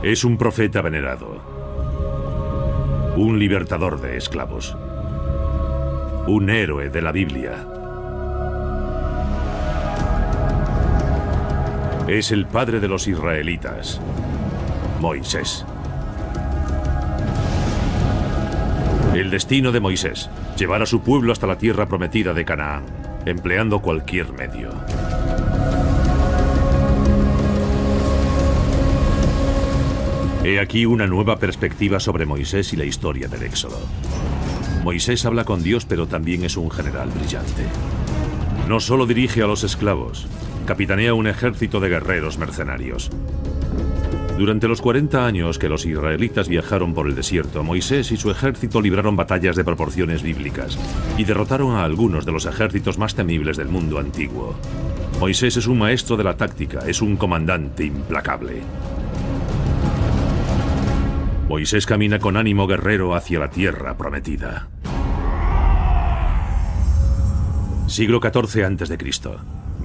Es un profeta venerado, un libertador de esclavos, un héroe de la Biblia. Es el padre de los israelitas, Moisés. El destino de Moisés, llevar a su pueblo hasta la tierra prometida de Canaán, empleando cualquier medio. He aquí una nueva perspectiva sobre Moisés y la historia del Éxodo. Moisés habla con Dios, pero también es un general brillante. No solo dirige a los esclavos, capitanea un ejército de guerreros mercenarios. Durante los 40 años que los israelitas viajaron por el desierto, Moisés y su ejército libraron batallas de proporciones bíblicas y derrotaron a algunos de los ejércitos más temibles del mundo antiguo. Moisés es un maestro de la táctica, es un comandante implacable. Moisés camina con ánimo guerrero hacia la tierra prometida. Siglo XIV a.C.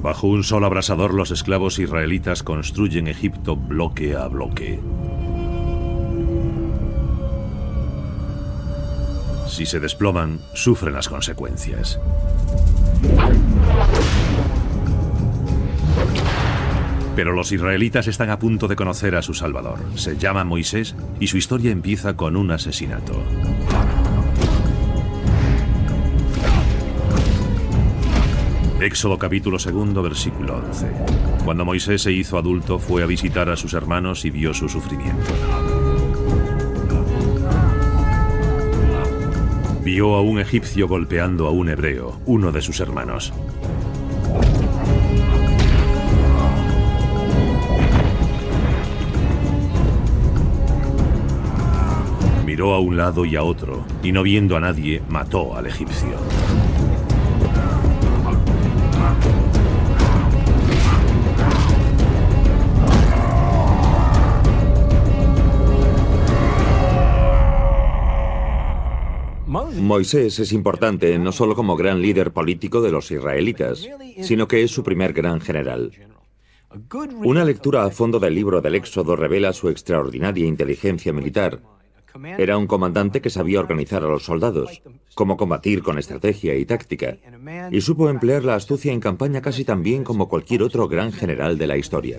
Bajo un sol abrasador, los esclavos israelitas construyen Egipto bloque a bloque. Si se desploman, sufren las consecuencias. Pero los israelitas están a punto de conocer a su Salvador. Se llama Moisés y su historia empieza con un asesinato. Éxodo capítulo 2, versículo 11. Cuando Moisés se hizo adulto, fue a visitar a sus hermanos y vio su sufrimiento. Vio a un egipcio golpeando a un hebreo, uno de sus hermanos. Miró a un lado y a otro, y no viendo a nadie, mató al egipcio. Moisés es importante no solo como gran líder político de los israelitas, sino que es su primer gran general. Una lectura a fondo del libro del Éxodo revela su extraordinaria inteligencia militar. Era un comandante que sabía organizar a los soldados, cómo combatir con estrategia y táctica, y supo emplear la astucia en campaña casi tan bien como cualquier otro gran general de la historia.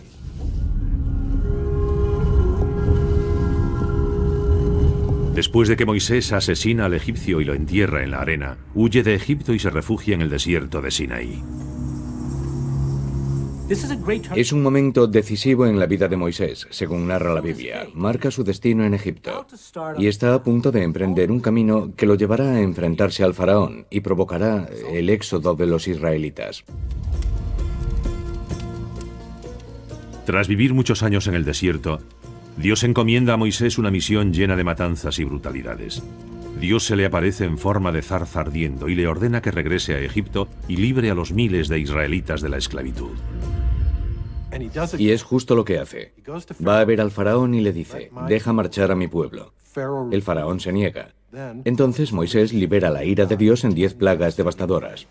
Después de que Moisés asesina al egipcio y lo entierra en la arena, huye de Egipto y se refugia en el desierto de Sinaí. Es un momento decisivo en la vida de Moisés, según narra la Biblia. Marca su destino en Egipto y está a punto de emprender un camino que lo llevará a enfrentarse al faraón y provocará el éxodo de los israelitas. Tras vivir muchos años en el desierto, Dios encomienda a Moisés una misión llena de matanzas y brutalidades. Dios se le aparece en forma de zarza ardiendo y le ordena que regrese a Egipto y libre a los miles de israelitas de la esclavitud. Y es justo lo que hace. Va a ver al faraón y le dice: deja marchar a mi pueblo. El faraón se niega. Entonces Moisés libera la ira de Dios en 10 plagas devastadoras.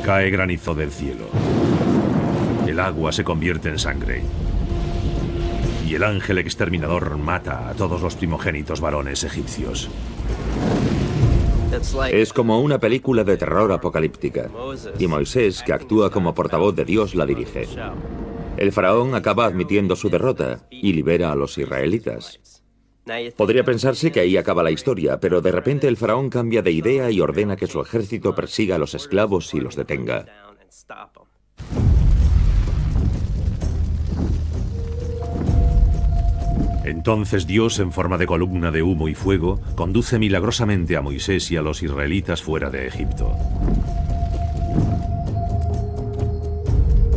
Cae granizo del cielo. El agua se convierte en sangre. Y el ángel exterminador mata a todos los primogénitos varones egipcios. Es como una película de terror apocalíptica, y Moisés, que actúa como portavoz de Dios, la dirige. El faraón acaba admitiendo su derrota y libera a los israelitas. Podría pensarse que ahí acaba la historia, pero de repente el faraón cambia de idea y ordena que su ejército persiga a los esclavos y los detenga. Entonces Dios, en forma de columna de humo y fuego, conduce milagrosamente a Moisés y a los israelitas fuera de Egipto.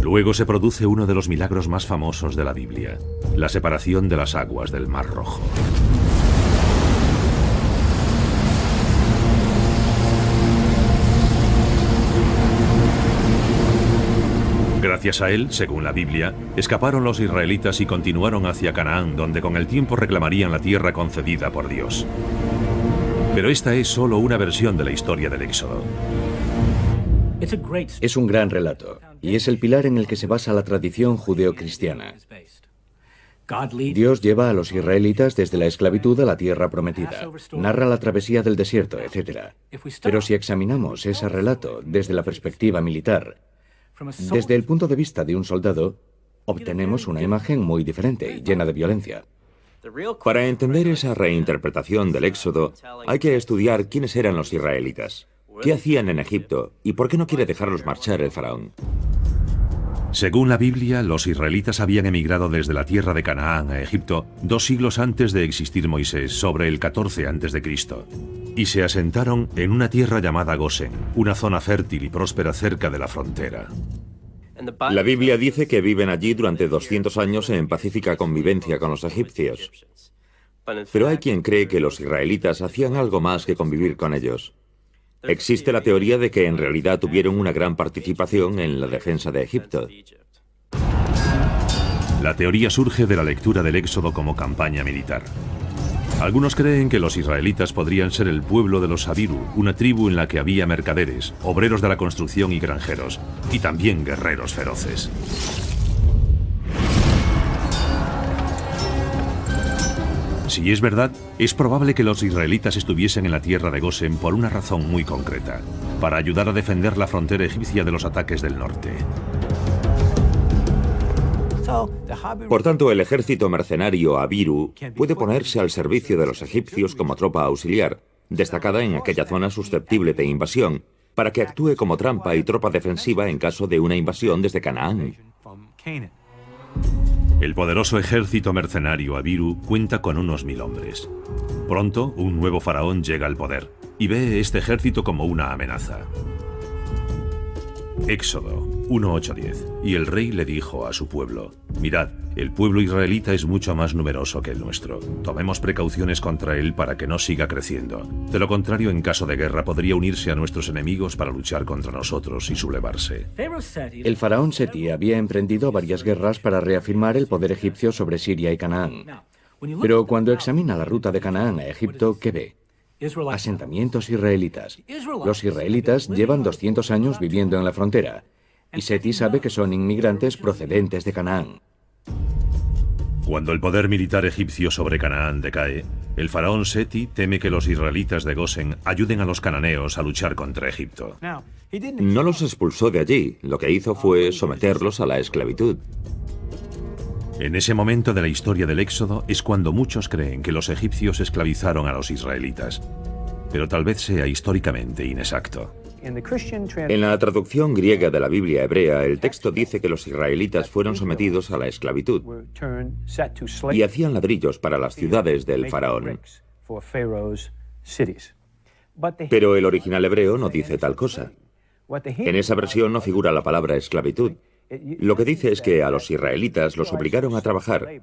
Luego se produce uno de los milagros más famosos de la Biblia, la separación de las aguas del Mar Rojo. Gracias a él, según la Biblia, escaparon los israelitas y continuaron hacia Canaán, donde con el tiempo reclamarían la tierra concedida por Dios. Pero esta es solo una versión de la historia del Éxodo. Es un gran relato. y es el pilar en el que se basa la tradición judeocristiana. Dios lleva a los israelitas desde la esclavitud a la tierra prometida, narra la travesía del desierto, etc. Pero si examinamos ese relato desde la perspectiva militar, desde el punto de vista de un soldado, obtenemos una imagen muy diferente y llena de violencia. Para entender esa reinterpretación del Éxodo, hay que estudiar quiénes eran los israelitas, qué hacían en Egipto y por qué no quiere dejarlos marchar el faraón. Según la Biblia, los israelitas habían emigrado desde la tierra de Canaán a Egipto 2 siglos antes de existir Moisés, sobre el 14 a.C., y se asentaron en una tierra llamada Gosén, una zona fértil y próspera cerca de la frontera. La Biblia dice que viven allí durante 200 años en pacífica convivencia con los egipcios. Pero hay quien cree que los israelitas hacían algo más que convivir con ellos. Existe la teoría de que en realidad tuvieron una gran participación en la defensa de Egipto. La teoría surge de la lectura del Éxodo como campaña militar. Algunos creen que los israelitas podrían ser el pueblo de los Abiru, una tribu en la que había mercaderes, obreros de la construcción y granjeros, y también guerreros feroces. Si es verdad, es probable que los israelitas estuviesen en la tierra de Gosén por una razón muy concreta, para ayudar a defender la frontera egipcia de los ataques del norte. Por tanto, el ejército mercenario Abiru puede ponerse al servicio de los egipcios como tropa auxiliar, destacada en aquella zona susceptible de invasión, para que actúe como trampa y tropa defensiva en caso de una invasión desde Canaán. El poderoso ejército mercenario Abiru cuenta con unos 1000 hombres. Pronto, un nuevo faraón llega al poder y ve este ejército como una amenaza. Éxodo 1:8-10. Y el rey le dijo a su pueblo: mirad, el pueblo israelita es mucho más numeroso que el nuestro. Tomemos precauciones contra él para que no siga creciendo. De lo contrario, en caso de guerra, podría unirse a nuestros enemigos para luchar contra nosotros y sublevarse. El faraón Seti había emprendido varias guerras para reafirmar el poder egipcio sobre Siria y Canaán. Pero cuando examina la ruta de Canaán a Egipto, ¿qué ve? Asentamientos israelitas. Los israelitas llevan 200 años viviendo en la frontera, y Seti sabe que son inmigrantes procedentes de Canaán. Cuando el poder militar egipcio sobre Canaán decae, el faraón Seti teme que los israelitas de Gosén ayuden a los cananeos a luchar contra Egipto. No los expulsó de allí, lo que hizo fue someterlos a la esclavitud. En ese momento de la historia del Éxodo es cuando muchos creen que los egipcios esclavizaron a los israelitas, pero tal vez sea históricamente inexacto. En la traducción griega de la Biblia hebrea, el texto dice que los israelitas fueron sometidos a la esclavitud y hacían ladrillos para las ciudades del faraón. Pero el original hebreo no dice tal cosa. En esa versión no figura la palabra esclavitud. Lo que dice es que a los israelitas los obligaron a trabajar,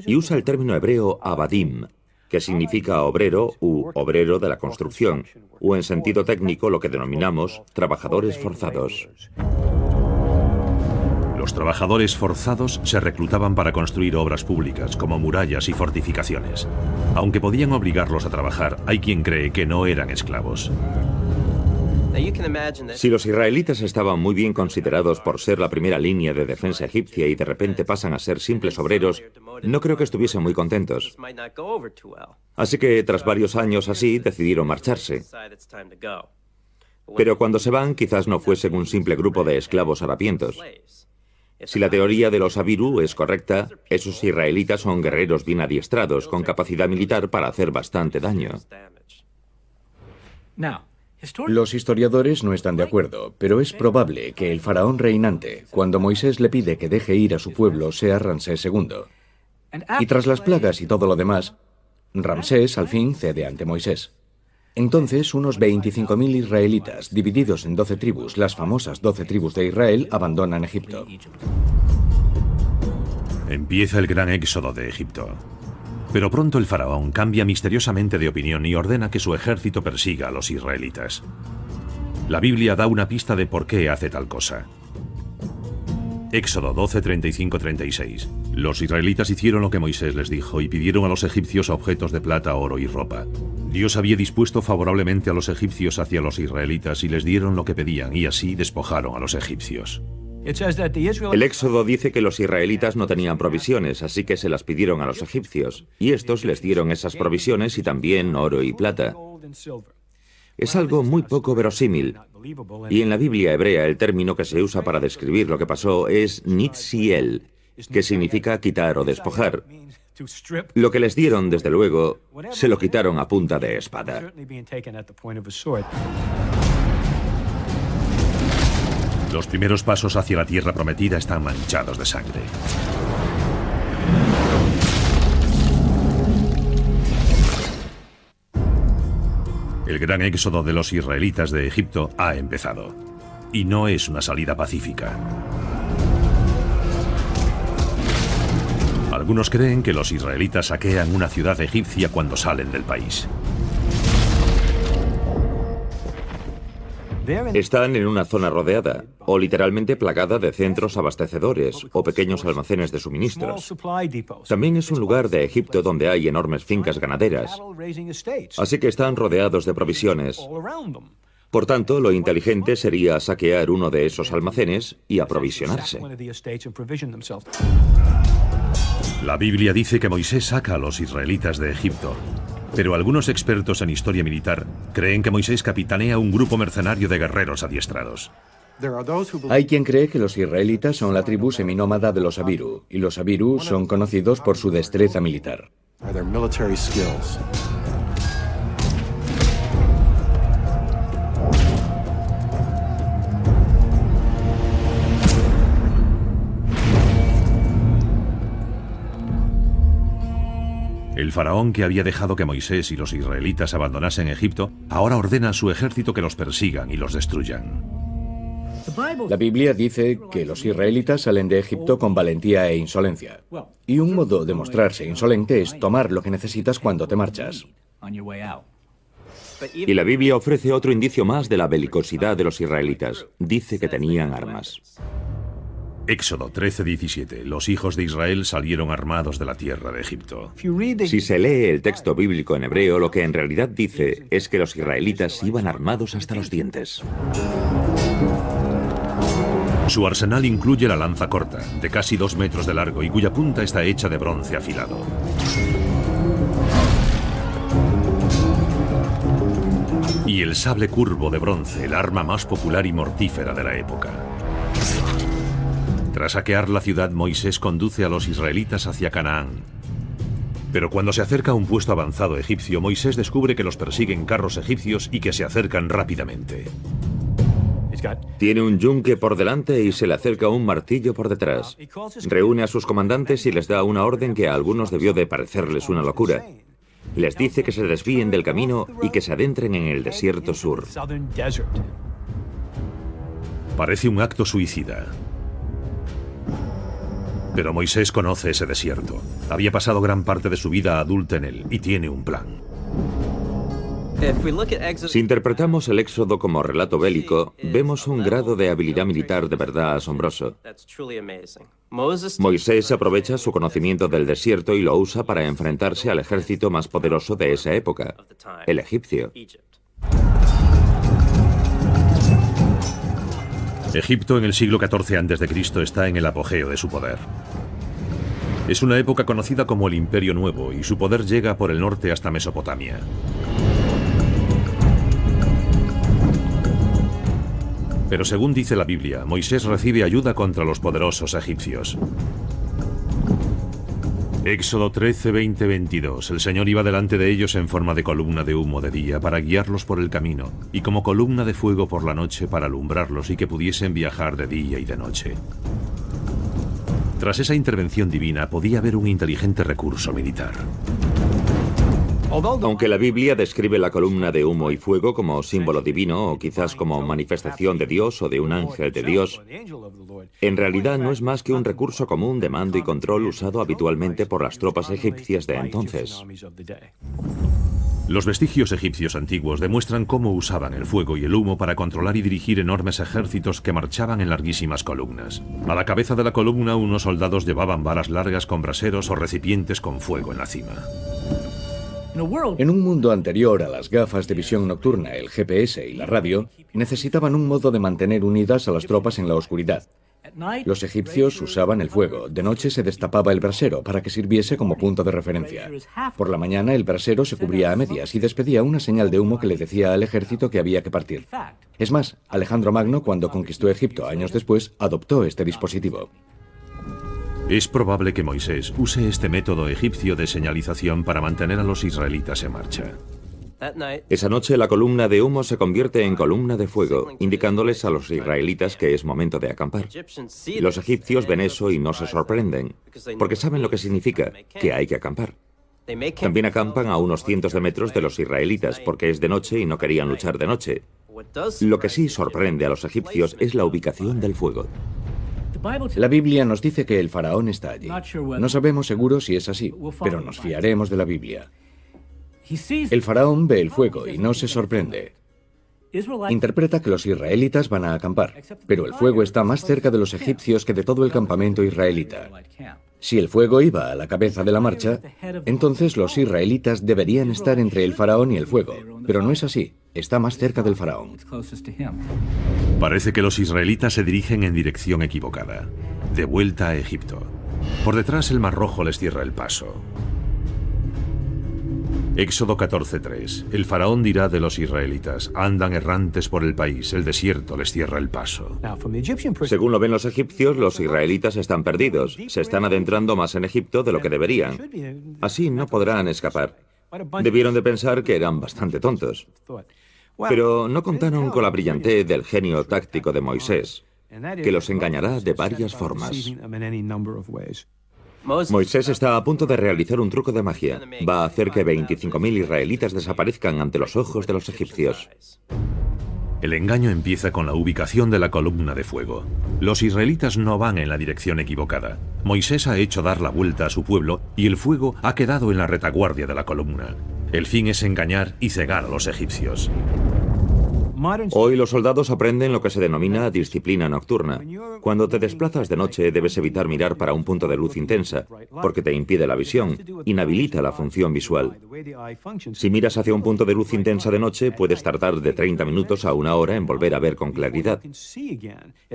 y usa el término hebreo abadim, que significa obrero u obrero de la construcción, o en sentido técnico lo que denominamos trabajadores forzados. Los trabajadores forzados se reclutaban para construir obras públicas como murallas y fortificaciones. Aunque podían obligarlos a trabajar, hay quien cree que no eran esclavos. Si los israelitas estaban muy bien considerados por ser la primera línea de defensa egipcia y de repente pasan a ser simples obreros, no creo que estuviesen muy contentos. Así que tras varios años así decidieron marcharse. Pero cuando se van quizás no fuesen un simple grupo de esclavos harapientos. Si la teoría de los Abiru es correcta, esos israelitas son guerreros bien adiestrados, con capacidad militar para hacer bastante daño. Los historiadores no están de acuerdo, pero es probable que el faraón reinante, cuando Moisés le pide que deje ir a su pueblo, sea Ramsés II. Y tras las plagas y todo lo demás, Ramsés al fin cede ante Moisés. Entonces, unos 25.000 israelitas, divididos en 12 tribus, las famosas 12 tribus de Israel, abandonan Egipto. Empieza el gran éxodo de Egipto. Pero pronto el faraón cambia misteriosamente de opinión y ordena que su ejército persiga a los israelitas. La Biblia da una pista de por qué hace tal cosa. Éxodo 12:35-36. Los israelitas hicieron lo que Moisés les dijo y pidieron a los egipcios objetos de plata, oro y ropa. Dios había dispuesto favorablemente a los egipcios hacia los israelitas y les dieron lo que pedían y así despojaron a los egipcios. El Éxodo dice que los israelitas no tenían provisiones, así que se las pidieron a los egipcios, y estos les dieron esas provisiones y también oro y plata. Es algo muy poco verosímil, y en la Biblia hebrea el término que se usa para describir lo que pasó es nitziel, que significa quitar o despojar. Lo que les dieron, desde luego, se lo quitaron a punta de espada. Los primeros pasos hacia la tierra prometida están manchados de sangre. El gran éxodo de los israelitas de Egipto ha empezado. Y no es una salida pacífica. Algunos creen que los israelitas saquean una ciudad egipcia cuando salen del país. Están en una zona rodeada, o literalmente plagada de centros abastecedores o pequeños almacenes de suministros. También es un lugar de Egipto donde hay enormes fincas ganaderas, así que están rodeados de provisiones. Por tanto, lo inteligente sería saquear uno de esos almacenes y aprovisionarse. La Biblia dice que Moisés saca a los israelitas de Egipto, pero algunos expertos en historia militar creen que Moisés capitanea un grupo mercenario de guerreros adiestrados. Hay quien cree que los israelitas son la tribu seminómada de los Abiru, y los Abiru son conocidos por su destreza militar. El faraón, que había dejado que Moisés y los israelitas abandonasen Egipto, ahora ordena a su ejército que los persigan y los destruyan. La Biblia dice que los israelitas salen de Egipto con valentía e insolencia. Y un modo de mostrarse insolente es tomar lo que necesitas cuando te marchas. Y la Biblia ofrece otro indicio más de la belicosidad de los israelitas. Dice que tenían armas. Éxodo 13:17. Los hijos de Israel salieron armados de la tierra de Egipto. Si se lee el texto bíblico en hebreo, lo que en realidad dice es que los israelitas iban armados hasta los dientes. Su arsenal incluye la lanza corta, de casi 2 metros de largo y cuya punta está hecha de bronce afilado. Y el sable curvo de bronce, el arma más popular y mortífera de la época. Tras saquear la ciudad, Moisés conduce a los israelitas hacia Canaán. Pero cuando se acerca a un puesto avanzado egipcio, Moisés descubre que los persiguen carros egipcios y que se acercan rápidamente. Tiene un yunque por delante y se le acerca un martillo por detrás. Reúne a sus comandantes y les da una orden que a algunos debió de parecerles una locura. Les dice que se desvíen del camino y que se adentren en el desierto sur. Parece un acto suicida. Pero Moisés conoce ese desierto. Había pasado gran parte de su vida adulta en él y tiene un plan. Si interpretamos el Éxodo como relato bélico, vemos un grado de habilidad militar de verdad asombroso. Moisés aprovecha su conocimiento del desierto y lo usa para enfrentarse al ejército más poderoso de esa época, el egipcio. Egipto en el siglo XIV a.C. está en el apogeo de su poder. Es una época conocida como el Imperio Nuevo y su poder llega por el norte hasta Mesopotamia. Pero según dice la Biblia, Moisés recibe ayuda contra los poderosos egipcios. Éxodo 13, 20, 22. El Señor iba delante de ellos en forma de columna de humo de día para guiarlos por el camino, y como columna de fuego por la noche para alumbrarlos y que pudiesen viajar de día y de noche. Tras esa intervención divina podía haber un inteligente recurso militar. Aunque la Biblia describe la columna de humo y fuego como símbolo divino o quizás como manifestación de Dios o de un ángel de Dios, en realidad no es más que un recurso común de mando y control usado habitualmente por las tropas egipcias de entonces. Los vestigios egipcios antiguos demuestran cómo usaban el fuego y el humo para controlar y dirigir enormes ejércitos que marchaban en larguísimas columnas. A la cabeza de la columna unos soldados llevaban varas largas con braseros o recipientes con fuego en la cima. En un mundo anterior a las gafas de visión nocturna, el GPS y la radio, necesitaban un modo de mantener unidas a las tropas en la oscuridad. Los egipcios usaban el fuego. De noche se destapaba el brasero para que sirviese como punto de referencia. Por la mañana el brasero se cubría a medias y despedía una señal de humo que le decía al ejército que había que partir. Es más, Alejandro Magno, cuando conquistó Egipto años después, adoptó este dispositivo. Es probable que Moisés use este método egipcio de señalización para mantener a los israelitas en marcha. Esa noche la columna de humo se convierte en columna de fuego, indicándoles a los israelitas que es momento de acampar. Los egipcios ven eso y no se sorprenden, porque saben lo que significa, que hay que acampar. También acampan a unos cientos de metros de los israelitas, porque es de noche y no querían luchar de noche. Lo que sí sorprende a los egipcios es la ubicación del fuego. La Biblia nos dice que el faraón está allí. No sabemos seguro si es así, pero nos fiaremos de la Biblia. El faraón ve el fuego y no se sorprende. Interpreta que los israelitas van a acampar, pero el fuego está más cerca de los egipcios que de todo el campamento israelita. Si el fuego iba a la cabeza de la marcha, entonces los israelitas deberían estar entre el faraón y el fuego, pero no es así, está más cerca del faraón. Parece que los israelitas se dirigen en dirección equivocada, de vuelta a Egipto. Por detrás el Mar Rojo les cierra el paso. Éxodo 14:3. El faraón dirá de los israelitas: andan errantes por el país, el desierto les cierra el paso. Según lo ven los egipcios, los israelitas están perdidos. Se están adentrando más en Egipto de lo que deberían. Así no podrán escapar. Debieron de pensar que eran bastante tontos. Pero no contaron con la brillantez del genio táctico de Moisés, que los engañará de varias formas. Moisés está a punto de realizar un truco de magia. Va a hacer que 25.000 israelitas desaparezcan ante los ojos de los egipcios. El engaño empieza con la ubicación de la columna de fuego. Los israelitas no van en la dirección equivocada. Moisés ha hecho dar la vuelta a su pueblo y el fuego ha quedado en la retaguardia de la columna. El fin es engañar y cegar a los egipcios. Hoy los soldados aprenden lo que se denomina disciplina nocturna. Cuando te desplazas de noche debes evitar mirar para un punto de luz intensa, porque te impide la visión, inhabilita la función visual. Si miras hacia un punto de luz intensa de noche, puedes tardar de 30 minutos a una hora en volver a ver con claridad.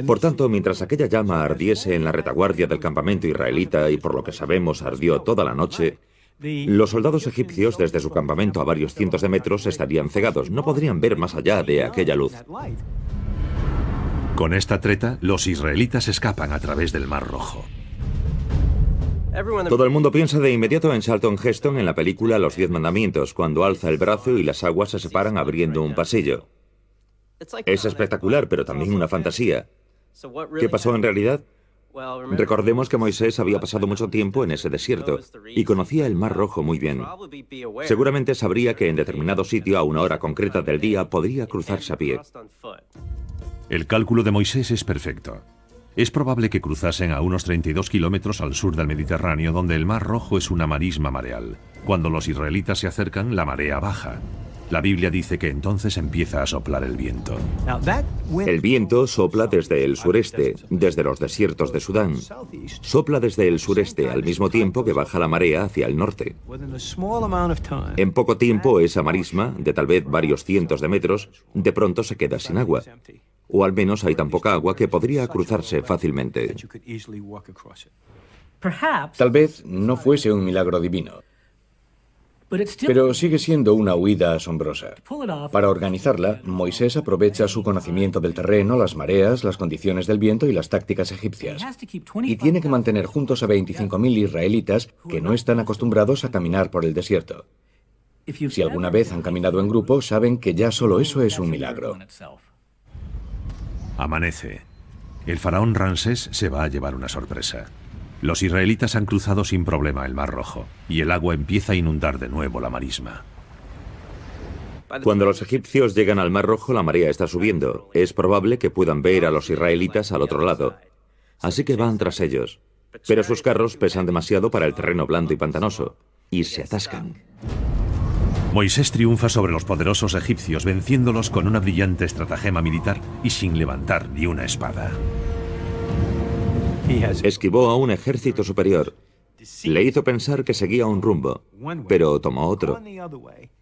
Por tanto, mientras aquella llama ardiese en la retaguardia del campamento israelita, y por lo que sabemos ardió toda la noche, los soldados egipcios desde su campamento a varios cientos de metros estarían cegados, no podrían ver más allá de aquella luz. Con esta treta, los israelitas escapan a través del Mar Rojo. Todo el mundo piensa de inmediato en Charlton Heston en la película Los 10 Mandamientos, cuando alza el brazo y las aguas se separan abriendo un pasillo. Es espectacular, pero también una fantasía. ¿Qué pasó en realidad? Recordemos que Moisés había pasado mucho tiempo en ese desierto y conocía el Mar Rojo muy bien. Seguramente sabría que en determinado sitio a una hora concreta del día podría cruzarse a pie. El cálculo de Moisés es perfecto. Es probable que cruzasen a unos 32 kilómetros al sur del Mediterráneo, donde el Mar Rojo es una marisma mareal. Cuando los israelitas se acercan, la marea baja. La Biblia dice que entonces empieza a soplar el viento. El viento sopla desde el sureste, desde los desiertos de Sudán. Sopla desde el sureste al mismo tiempo que baja la marea hacia el norte. En poco tiempo, esa marisma, de tal vez varios cientos de metros, de pronto se queda sin agua. O al menos hay tan poca agua que podría cruzarse fácilmente. Tal vez no fuese un milagro divino, pero sigue siendo una huida asombrosa. Para organizarla, Moisés aprovecha su conocimiento del terreno, las mareas, las condiciones del viento y las tácticas egipcias. Y tiene que mantener juntos a 25.000 israelitas que no están acostumbrados a caminar por el desierto. Si alguna vez han caminado en grupo, saben que ya solo eso es un milagro. Amanece. El faraón Ramsés se va a llevar una sorpresa. Los israelitas han cruzado sin problema el Mar Rojo, y el agua empieza a inundar de nuevo la marisma. Cuando los egipcios llegan al Mar Rojo, la marea está subiendo. Es probable que puedan ver a los israelitas al otro lado. Así que van tras ellos. Pero sus carros pesan demasiado para el terreno blando y pantanoso, y se atascan. Moisés triunfa sobre los poderosos egipcios, venciéndolos con una brillante estratagema militar y sin levantar ni una espada. Esquivó a un ejército superior. Le hizo pensar que seguía un rumbo, pero tomó otro.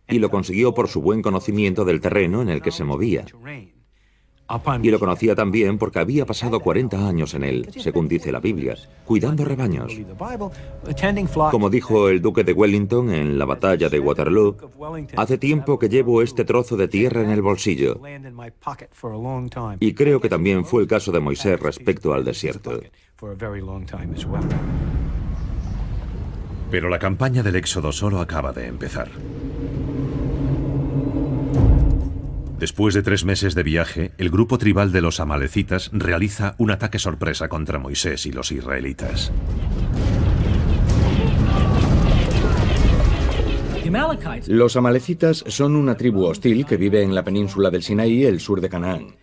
Y lo consiguió por su buen conocimiento del terreno en el que se movía. Y lo conocía también porque había pasado 40 años en él, según dice la Biblia, cuidando rebaños. Como dijo el duque de Wellington en la batalla de Waterloo, hace tiempo que llevo este trozo de tierra en el bolsillo. Y creo que también fue el caso de Moisés respecto al desierto. Pero la campaña del Éxodo solo acaba de empezar. Después de 3 meses de viaje, el grupo tribal de los amalecitas realiza un ataque sorpresa contra Moisés y los israelitas. Los amalecitas son una tribu hostil que vive en la península del Sinaí, el sur de Canaán.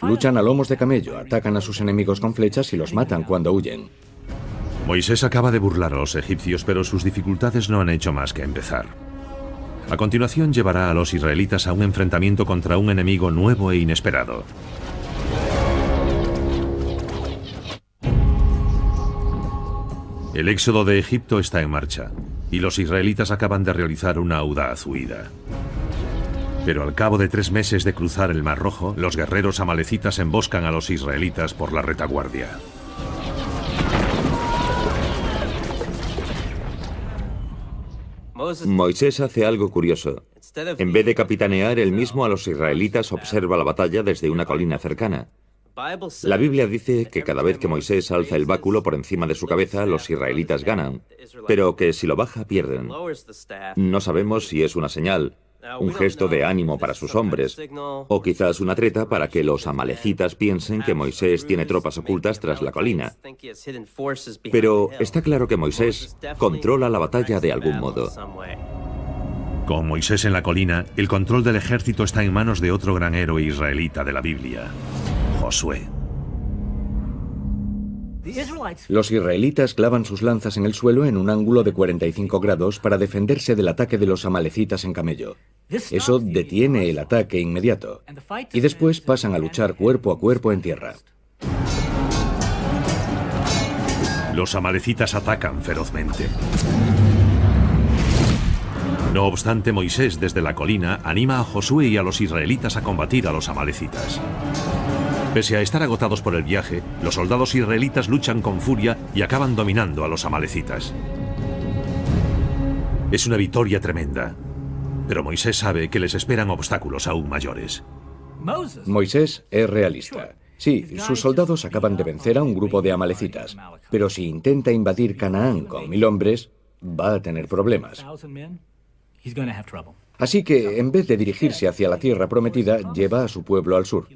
Luchan a lomos de camello, atacan a sus enemigos con flechas y los matan cuando huyen. Moisés acaba de burlar a los egipcios, pero sus dificultades no han hecho más que empezar. A continuación llevará a los israelitas a un enfrentamiento contra un enemigo nuevo e inesperado. El éxodo de Egipto está en marcha, y los israelitas acaban de realizar una audaz huida. Pero al cabo de 3 meses de cruzar el Mar Rojo, los guerreros amalecitas emboscan a los israelitas por la retaguardia. Moisés hace algo curioso. En vez de capitanear él mismo a los israelitas, observa la batalla desde una colina cercana. La Biblia dice que cada vez que Moisés alza el báculo por encima de su cabeza, los israelitas ganan, pero que si lo baja, pierden. No sabemos si es una señal, un gesto de ánimo para sus hombres, o quizás una treta para que los amalecitas piensen que Moisés tiene tropas ocultas tras la colina. Pero está claro que Moisés controla la batalla de algún modo. Con Moisés en la colina, el control del ejército está en manos de otro gran héroe israelita de la Biblia, Josué. Los israelitas clavan sus lanzas en el suelo en un ángulo de 45 grados para defenderse del ataque de los amalecitas en camello. Eso detiene el ataque inmediato. Y después pasan a luchar cuerpo a cuerpo en tierra. Los amalecitas atacan ferozmente. No obstante, Moisés, desde la colina, anima a Josué y a los israelitas a combatir a los amalecitas. Pese a estar agotados por el viaje, los soldados israelitas luchan con furia y acaban dominando a los amalecitas. Es una victoria tremenda, pero Moisés sabe que les esperan obstáculos aún mayores. Moisés es realista. Sí, sus soldados acaban de vencer a un grupo de amalecitas, pero si intenta invadir Canaán con 1000 hombres, va a tener problemas. Así que, en vez de dirigirse hacia la tierra prometida, lleva a su pueblo al sur,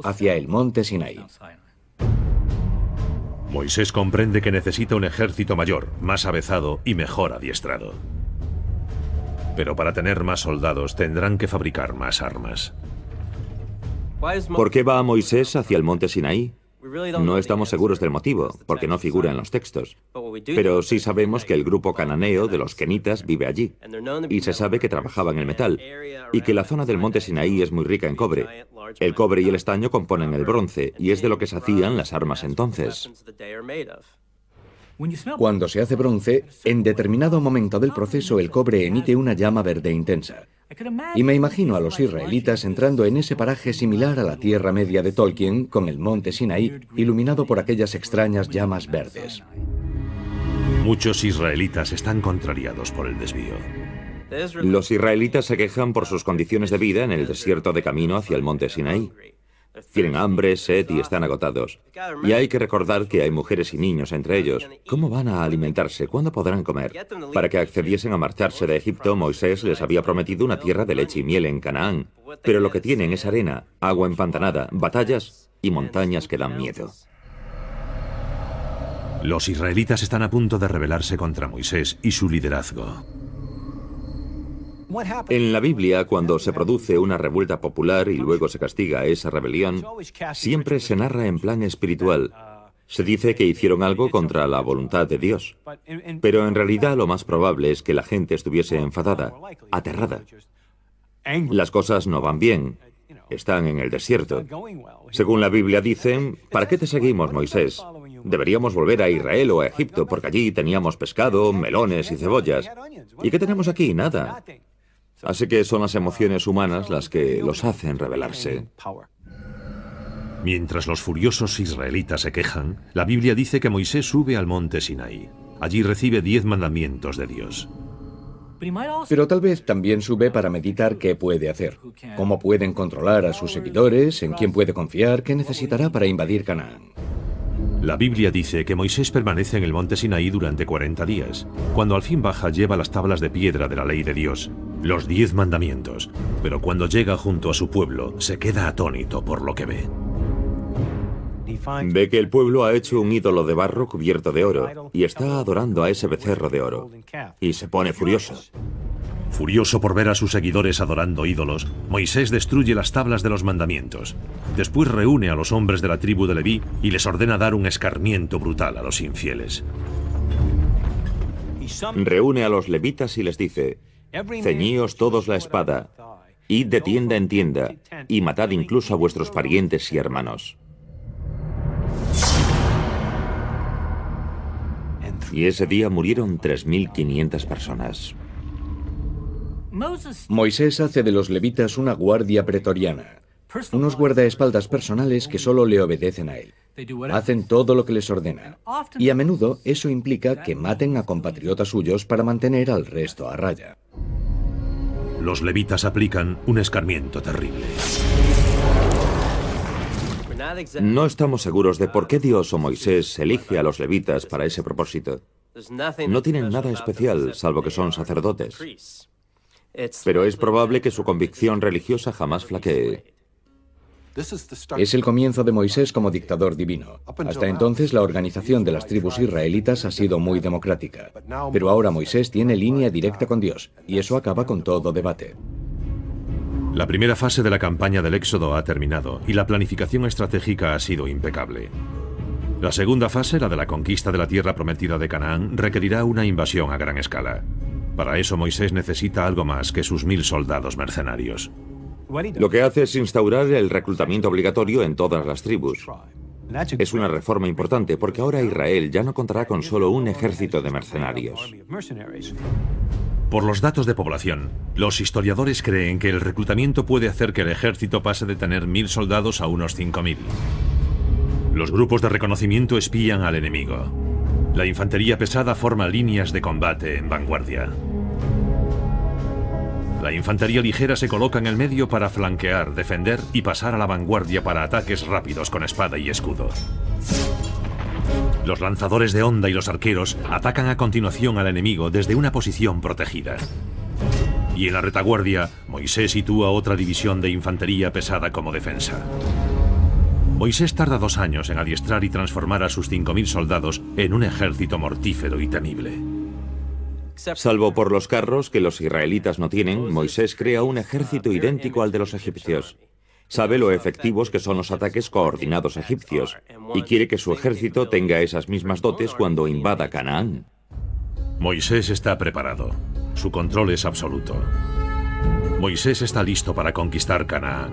hacia el monte Sinaí. Moisés comprende que necesita un ejército mayor, más avezado y mejor adiestrado. Pero para tener más soldados tendrán que fabricar más armas. ¿Por qué va Moisés hacia el monte Sinaí? No estamos seguros del motivo, porque no figura en los textos. Pero sí sabemos que el grupo cananeo de los kenitas vive allí, y se sabe que trabajaban el metal, y que la zona del monte Sinaí es muy rica en cobre. El cobre y el estaño componen el bronce, y es de lo que se hacían las armas entonces. Cuando se hace bronce, en determinado momento del proceso el cobre emite una llama verde intensa. Y me imagino a los israelitas entrando en ese paraje similar a la Tierra Media de Tolkien, con el monte Sinaí iluminado por aquellas extrañas llamas verdes. Muchos israelitas están contrariados por el desvío. Los israelitas se quejan por sus condiciones de vida en el desierto de camino hacia el monte Sinaí. Tienen hambre, sed y están agotados. Y hay que recordar que hay mujeres y niños entre ellos. ¿Cómo van a alimentarse? ¿Cuándo podrán comer? Para que accediesen a marcharse de Egipto, Moisés les había prometido una tierra de leche y miel en Canaán. Pero lo que tienen es arena, agua empantanada, batallas y montañas que dan miedo. Los israelitas están a punto de rebelarse contra Moisés y su liderazgo. En la Biblia, cuando se produce una revuelta popular y luego se castiga esa rebelión, siempre se narra en plan espiritual. Se dice que hicieron algo contra la voluntad de Dios. Pero en realidad lo más probable es que la gente estuviese enfadada, aterrada. Las cosas no van bien. Están en el desierto. Según la Biblia dicen, ¿para qué te seguimos, Moisés? Deberíamos volver a Israel o a Egipto, porque allí teníamos pescado, melones y cebollas. ¿Y qué tenemos aquí? Nada. Así que son las emociones humanas las que los hacen rebelarse. Mientras los furiosos israelitas se quejan, la Biblia dice que Moisés sube al monte Sinaí. Allí recibe 10 mandamientos de Dios. Pero tal vez también sube para meditar qué puede hacer, cómo pueden controlar a sus seguidores, en quién puede confiar, qué necesitará para invadir Canaán. La Biblia dice que Moisés permanece en el monte Sinaí durante 40 días. Cuando al fin baja, lleva las tablas de piedra de la ley de Dios, los 10 mandamientos. Pero cuando llega junto a su pueblo, se queda atónito por lo que ve. Ve que el pueblo ha hecho un ídolo de barro cubierto de oro y está adorando a ese becerro de oro. Y se pone furioso. Furioso por ver a sus seguidores adorando ídolos, Moisés destruye las tablas de los mandamientos. Después reúne a los hombres de la tribu de Leví y les ordena dar un escarmiento brutal a los infieles. Reúne a los levitas y les dice: ceñíos todos la espada, id de tienda en tienda, y matad incluso a vuestros parientes y hermanos. Y ese día murieron 3.500 personas. Moisés hace de los levitas una guardia pretoriana, unos guardaespaldas personales que solo le obedecen a él. Hacen todo lo que les ordena. Y a menudo eso implica que maten a compatriotas suyos para mantener al resto a raya. Los levitas aplican un escarmiento terrible. No estamos seguros de por qué Dios o Moisés elige a los levitas para ese propósito. No tienen nada especial, salvo que son sacerdotes. Pero es probable que su convicción religiosa jamás flaquee. Es el comienzo de Moisés como dictador divino. Hasta entonces la organización de las tribus israelitas ha sido muy democrática. Pero ahora Moisés tiene línea directa con Dios, y eso acaba con todo debate. La primera fase de la campaña del Éxodo ha terminado y la planificación estratégica ha sido impecable. La segunda fase, la de la conquista de la tierra prometida de Canaán, requerirá una invasión a gran escala. Para eso Moisés necesita algo más que sus 1000 soldados mercenarios. Lo que hace es instaurar el reclutamiento obligatorio en todas las tribus. Es una reforma importante porque ahora Israel ya no contará con solo un ejército de mercenarios. Por los datos de población, los historiadores creen que el reclutamiento puede hacer que el ejército pase de tener 1000 soldados a unos 5000. Los grupos de reconocimiento espían al enemigo. La infantería pesada forma líneas de combate en vanguardia. La infantería ligera se coloca en el medio para flanquear, defender y pasar a la vanguardia para ataques rápidos con espada y escudo. Los lanzadores de onda y los arqueros atacan a continuación al enemigo desde una posición protegida. Y en la retaguardia, Moisés sitúa otra división de infantería pesada como defensa. Moisés tarda 2 años en adiestrar y transformar a sus 5000 soldados en un ejército mortífero y temible. Salvo por los carros que los israelitas no tienen, Moisés crea un ejército idéntico al de los egipcios. Sabe lo efectivos que son los ataques coordinados egipcios y quiere que su ejército tenga esas mismas dotes cuando invada Canaán. Moisés está preparado. Su control es absoluto. Moisés está listo para conquistar Canaán.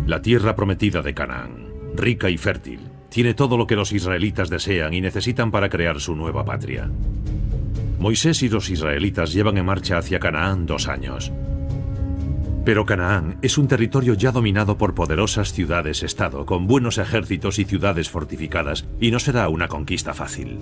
La tierra prometida de Canaán, rica y fértil, tiene todo lo que los israelitas desean y necesitan para crear su nueva patria. Moisés y los israelitas llevan en marcha hacia Canaán 2 años. Pero Canaán es un territorio ya dominado por poderosas ciudades-estado, con buenos ejércitos y ciudades fortificadas, y no será una conquista fácil.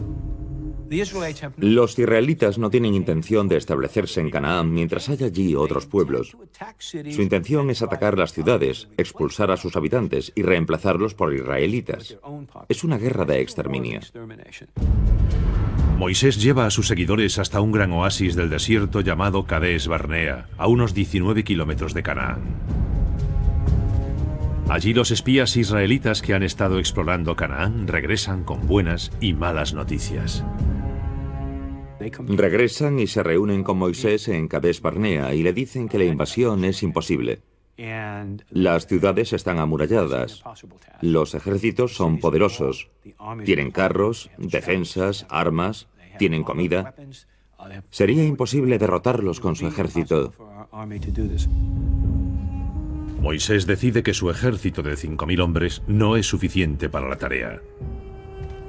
Los israelitas no tienen intención de establecerse en Canaán mientras haya allí otros pueblos. Su intención es atacar las ciudades, expulsar a sus habitantes y reemplazarlos por israelitas. Es una guerra de exterminio. Moisés lleva a sus seguidores hasta un gran oasis del desierto llamado Cades Barnea, a unos 19 kilómetros de Canaán. Allí los espías israelitas que han estado explorando Canaán regresan con buenas y malas noticias. Regresan y se reúnen con Moisés en Cades Barnea y le dicen que la invasión es imposible. Las ciudades están amuralladas. Los ejércitos son poderosos. Tienen carros, defensas, armas, tienen comida. Sería imposible derrotarlos con su ejército. Moisés decide que su ejército de 5000 hombres no es suficiente para la tarea.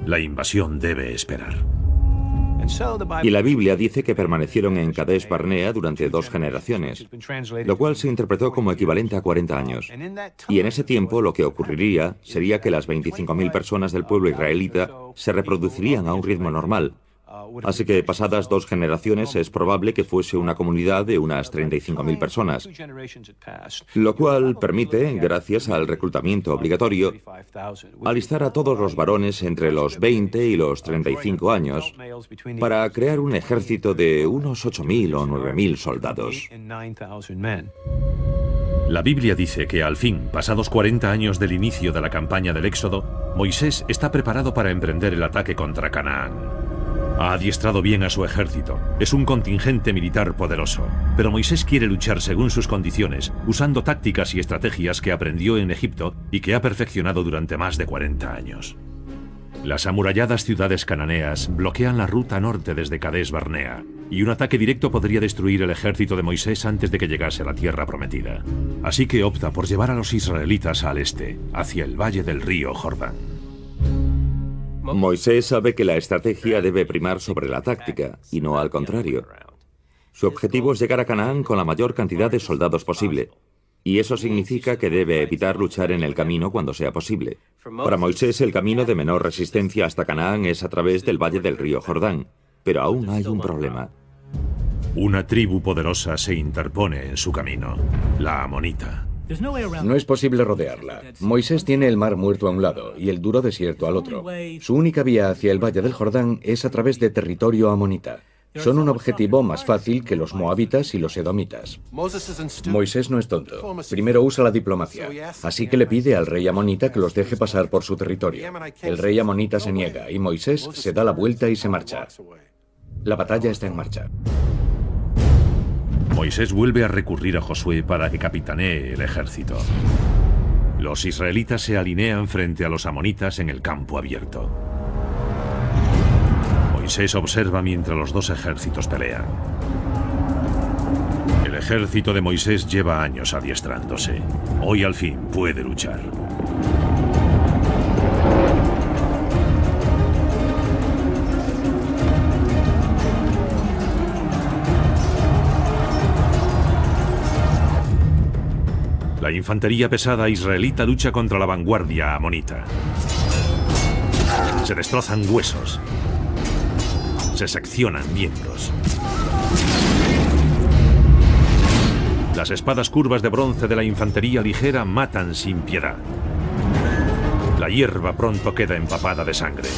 La invasión debe esperar. Y la Biblia dice que permanecieron en Kadesh Barnea durante 2 generaciones, lo cual se interpretó como equivalente a 40 años. Y en ese tiempo lo que ocurriría sería que las 25.000 personas del pueblo israelita se reproducirían a un ritmo normal. Así que pasadas 2 generaciones es probable que fuese una comunidad de unas 35.000 personas, lo cual permite, gracias al reclutamiento obligatorio, alistar a todos los varones entre los 20 y los 35 años para crear un ejército de unos 8.000 o 9.000 soldados. La Biblia dice que al fin, pasados 40 años del inicio de la campaña del Éxodo, Moisés está preparado para emprender el ataque contra Canaán. Ha adiestrado bien a su ejército. Es un contingente militar poderoso. Pero Moisés quiere luchar según sus condiciones, usando tácticas y estrategias que aprendió en Egipto y que ha perfeccionado durante más de 40 años. Las amuralladas ciudades cananeas bloquean la ruta norte desde Kadesh Barnea, y un ataque directo podría destruir el ejército de Moisés antes de que llegase a la tierra prometida. Así que opta por llevar a los israelitas al este, hacia el valle del río Jordán. Moisés sabe que la estrategia debe primar sobre la táctica, y no al contrario. Su objetivo es llegar a Canaán con la mayor cantidad de soldados posible, y eso significa que debe evitar luchar en el camino cuando sea posible. Para Moisés, el camino de menor resistencia hasta Canaán es a través del valle del río Jordán, pero aún hay un problema. Una tribu poderosa se interpone en su camino, la amonita. No es posible rodearla. Moisés tiene el mar muerto a un lado y el duro desierto al otro. Su única vía hacia el valle del Jordán es a través de territorio amonita. Son un objetivo más fácil que los moabitas y los edomitas. Moisés no es tonto. Primero usa la diplomacia. Así que le pide al rey amonita que los deje pasar por su territorio. El rey amonita se niega y Moisés se da la vuelta y se marcha. La batalla está en marcha. Moisés vuelve a recurrir a Josué para que capitanee el ejército. Los israelitas se alinean frente a los amonitas en el campo abierto. Moisés observa mientras los 2 ejércitos pelean. El ejército de Moisés lleva años adiestrándose. Hoy al fin puede luchar. La infantería pesada israelita lucha contra la vanguardia amonita. Se destrozan huesos. Se seccionan miembros. Las espadas curvas de bronce de la infantería ligera matan sin piedad. La hierba pronto queda empapada de sangre.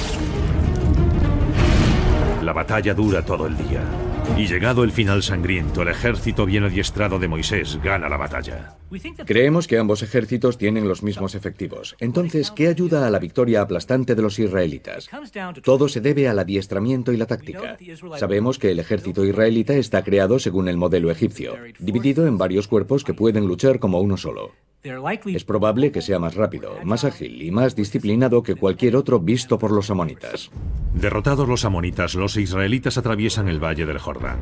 La batalla dura todo el día. Y llegado el final sangriento, el ejército bien adiestrado de Moisés gana la batalla. Creemos que ambos ejércitos tienen los mismos efectivos. Entonces, ¿qué ayuda a la victoria aplastante de los israelitas? Todo se debe al adiestramiento y la táctica. Sabemos que el ejército israelita está creado según el modelo egipcio, dividido en varios cuerpos que pueden luchar como uno solo. Es probable que sea más rápido, más ágil y más disciplinado que cualquier otro visto por los amonitas. Derrotados los amonitas, los israelitas atraviesan el valle del Jordán.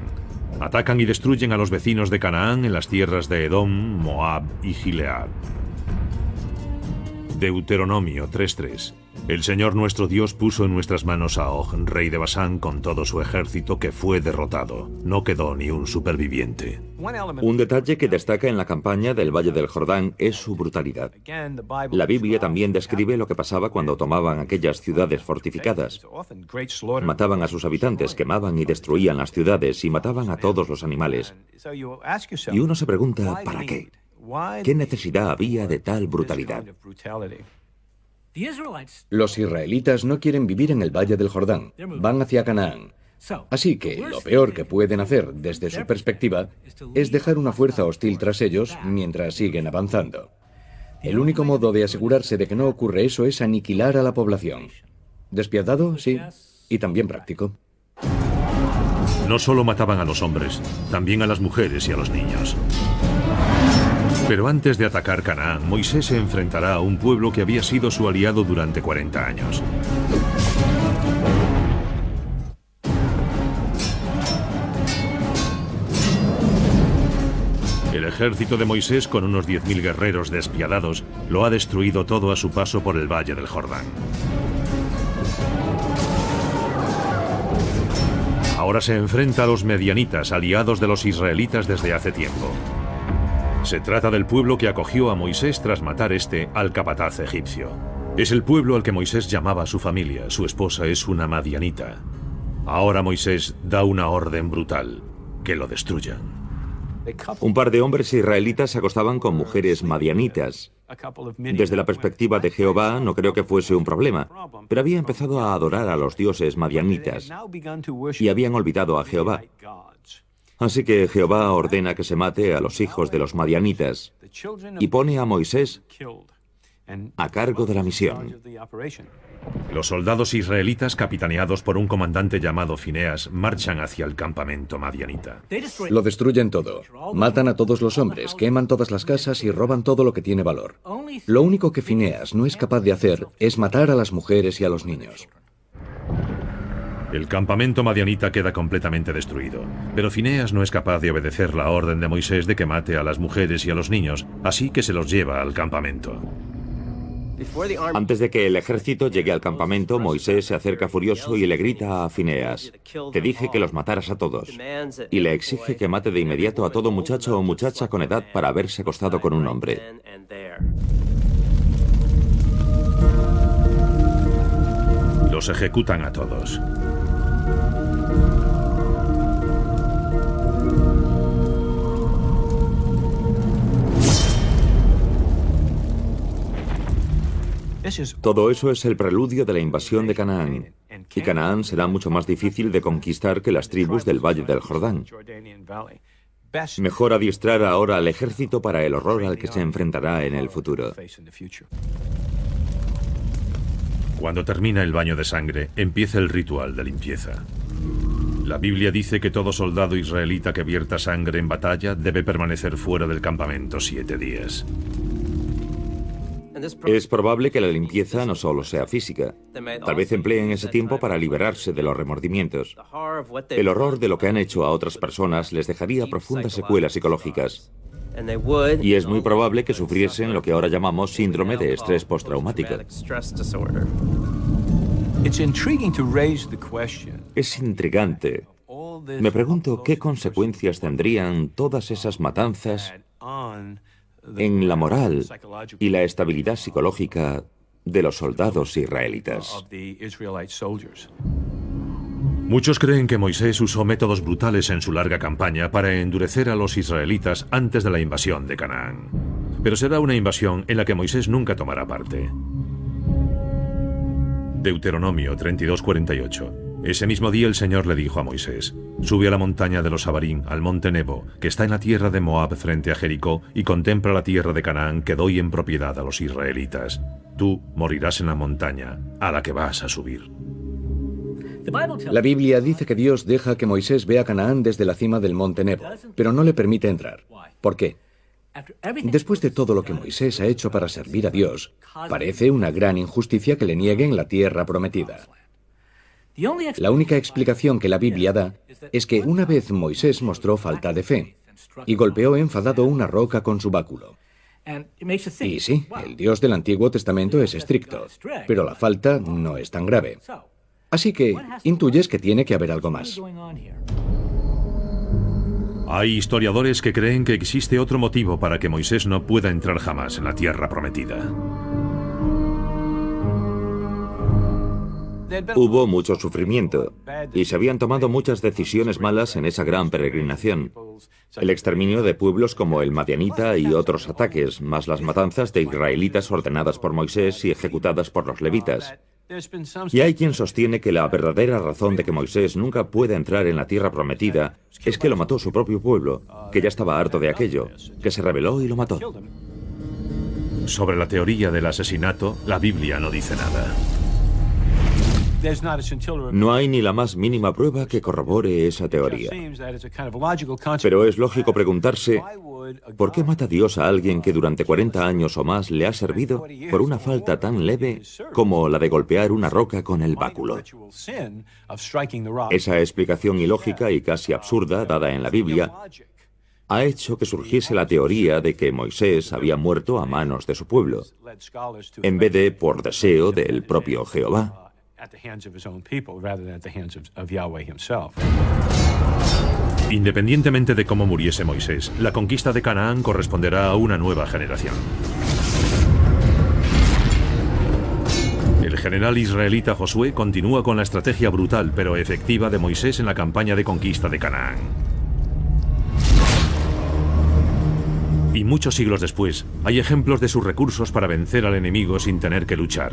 Atacan y destruyen a los vecinos de Canaán en las tierras de Edom, Moab y Gilead. Deuteronomio 3:3. El Señor nuestro Dios puso en nuestras manos a Og, rey de Basán, con todo su ejército, que fue derrotado. No quedó ni un superviviente. Un detalle que destaca en la campaña del Valle del Jordán es su brutalidad. La Biblia también describe lo que pasaba cuando tomaban aquellas ciudades fortificadas. Mataban a sus habitantes, quemaban y destruían las ciudades y mataban a todos los animales. Y uno se pregunta, ¿para qué? ¿Qué necesidad había de tal brutalidad? Los israelitas no quieren vivir en el Valle del Jordán, van hacia Canaán. Así que lo peor que pueden hacer desde su perspectiva es dejar una fuerza hostil tras ellos mientras siguen avanzando. El único modo de asegurarse de que no ocurre eso es aniquilar a la población. Despiadado, sí, y también práctico. No solo mataban a los hombres, también a las mujeres y a los niños. Pero antes de atacar Canaán, Moisés se enfrentará a un pueblo que había sido su aliado durante 40 años. El ejército de Moisés, con unos 10.000 guerreros despiadados, lo ha destruido todo a su paso por el Valle del Jordán. Ahora se enfrenta a los medianitas, aliados de los israelitas desde hace tiempo. Se trata del pueblo que acogió a Moisés tras matar al capataz egipcio. Es el pueblo al que Moisés llamaba su familia. Su esposa es una madianita. Ahora Moisés da una orden brutal: que lo destruyan. Un par de hombres israelitas se acostaban con mujeres madianitas. Desde la perspectiva de Jehová, no creo que fuese un problema, pero había empezado a adorar a los dioses madianitas y habían olvidado a Jehová. Así que Jehová ordena que se mate a los hijos de los madianitas y pone a Moisés a cargo de la misión. Los soldados israelitas, capitaneados por un comandante llamado Fineas, marchan hacia el campamento madianita. Lo destruyen todo. Matan a todos los hombres, queman todas las casas y roban todo lo que tiene valor. Lo único que Fineas no es capaz de hacer es matar a las mujeres y a los niños. El campamento madianita queda completamente destruido, pero Fineas no es capaz de obedecer la orden de Moisés de que mate a las mujeres y a los niños, así que se los lleva al campamento. Antes de que el ejército llegue al campamento, Moisés se acerca furioso y le grita a Fineas: te dije que los mataras a todos. Y le exige que mate de inmediato a todo muchacho o muchacha con edad para haberse acostado con un hombre. Los ejecutan a todos. Todo eso es el preludio de la invasión de Canaán. Y Canaán será mucho más difícil de conquistar que las tribus del Valle del Jordán. Mejor adiestrar ahora al ejército para el horror al que se enfrentará en el futuro. Cuando termina el baño de sangre, empieza el ritual de limpieza. La Biblia dice que todo soldado israelita que vierta sangre en batalla debe permanecer fuera del campamento 7 días. Es probable que la limpieza no solo sea física. Tal vez empleen ese tiempo para liberarse de los remordimientos. El horror de lo que han hecho a otras personas les dejaría profundas secuelas psicológicas. Y es muy probable que sufriesen lo que ahora llamamos síndrome de estrés postraumático. Es intrigante. Me pregunto qué consecuencias tendrían todas esas matanzas en la moral y la estabilidad psicológica de los soldados israelitas. Muchos creen que Moisés usó métodos brutales en su larga campaña para endurecer a los israelitas antes de la invasión de Canaán. Pero será una invasión en la que Moisés nunca tomará parte. Deuteronomio 32:48. Ese mismo día el Señor le dijo a Moisés: sube a la montaña de los Abarim, al monte Nebo, que está en la tierra de Moab frente a Jericó, y contempla la tierra de Canaán que doy en propiedad a los israelitas. Tú morirás en la montaña a la que vas a subir. La Biblia dice que Dios deja que Moisés vea Canaán desde la cima del monte Nebo, pero no le permite entrar. ¿Por qué? Después de todo lo que Moisés ha hecho para servir a Dios, parece una gran injusticia que le nieguen la tierra prometida. La única explicación que la Biblia da es que una vez Moisés mostró falta de fe y golpeó enfadado una roca con su báculo. Y sí, el Dios del Antiguo Testamento es estricto, pero la falta no es tan grave. Así que intuyes que tiene que haber algo más. Hay historiadores que creen que existe otro motivo para que Moisés no pueda entrar jamás en la tierra prometida. Hubo mucho sufrimiento y se habían tomado muchas decisiones malas en esa gran peregrinación. El exterminio de pueblos como el Madianita y otros ataques, más las matanzas de israelitas ordenadas por Moisés y ejecutadas por los levitas. Y hay quien sostiene que la verdadera razón de que Moisés nunca pueda entrar en la tierra prometida es que lo mató su propio pueblo, que ya estaba harto de aquello, que se rebeló y lo mató. Sobre la teoría del asesinato, la Biblia no dice nada. No hay ni la más mínima prueba que corrobore esa teoría. Pero es lógico preguntarse, ¿por qué mata Dios a alguien que durante 40 años o más le ha servido por una falta tan leve como la de golpear una roca con el báculo? Esa explicación ilógica y casi absurda dada en la Biblia ha hecho que surgiese la teoría de que Moisés había muerto a manos de su pueblo, en vez de por deseo del propio Jehová. Independientemente de cómo muriese Moisés, la conquista de Canaán corresponderá a una nueva generación. El general israelita Josué continúa con la estrategia brutal pero efectiva de Moisés en la campaña de conquista de Canaán. Y muchos siglos después, hay ejemplos de sus recursos para vencer al enemigo sin tener que luchar,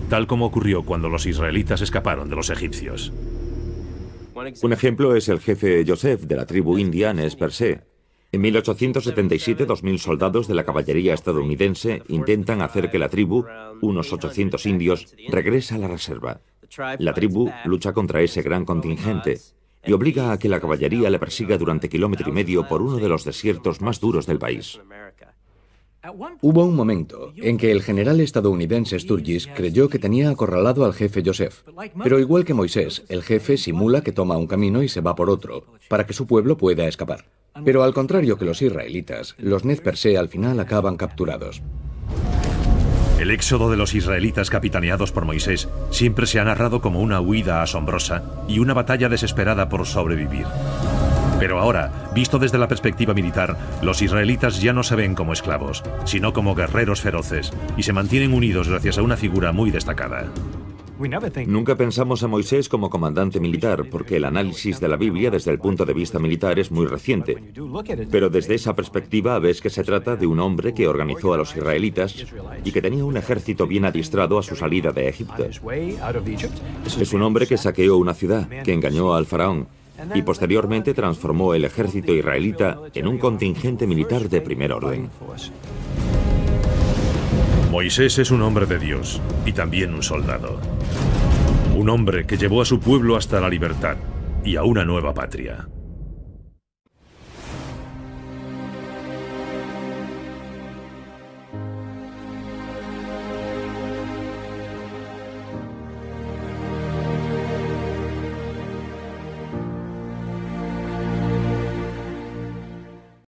tal como ocurrió cuando los israelitas escaparon de los egipcios. Un ejemplo es el jefe Joseph de la tribu india Nez Percé. En 1877, 2.000 soldados de la caballería estadounidense intentan hacer que la tribu, unos 800 indios, regrese a la reserva. La tribu lucha contra ese gran contingente y obliga a que la caballería le persiga durante 1,5 kilómetros por uno de los desiertos más duros del país. Hubo un momento en que el general estadounidense Sturgis creyó que tenía acorralado al jefe Joseph. Pero igual que Moisés, el jefe simula que toma un camino y se va por otro, para que su pueblo pueda escapar. Pero al contrario que los israelitas, los Nez Percé al final acaban capturados. El éxodo de los israelitas capitaneados por Moisés siempre se ha narrado como una huida asombrosa y una batalla desesperada por sobrevivir. Pero ahora, visto desde la perspectiva militar, los israelitas ya no se ven como esclavos, sino como guerreros feroces, y se mantienen unidos gracias a una figura muy destacada. Nunca pensamos a Moisés como comandante militar, porque el análisis de la Biblia desde el punto de vista militar es muy reciente. Pero desde esa perspectiva ves que se trata de un hombre que organizó a los israelitas y que tenía un ejército bien adiestrado a su salida de Egipto. Es un hombre que saqueó una ciudad, que engañó al faraón, y posteriormente transformó el ejército israelita en un contingente militar de primer orden. Moisés es un hombre de Dios y también un soldado. Un hombre que llevó a su pueblo hasta la libertad y a una nueva patria.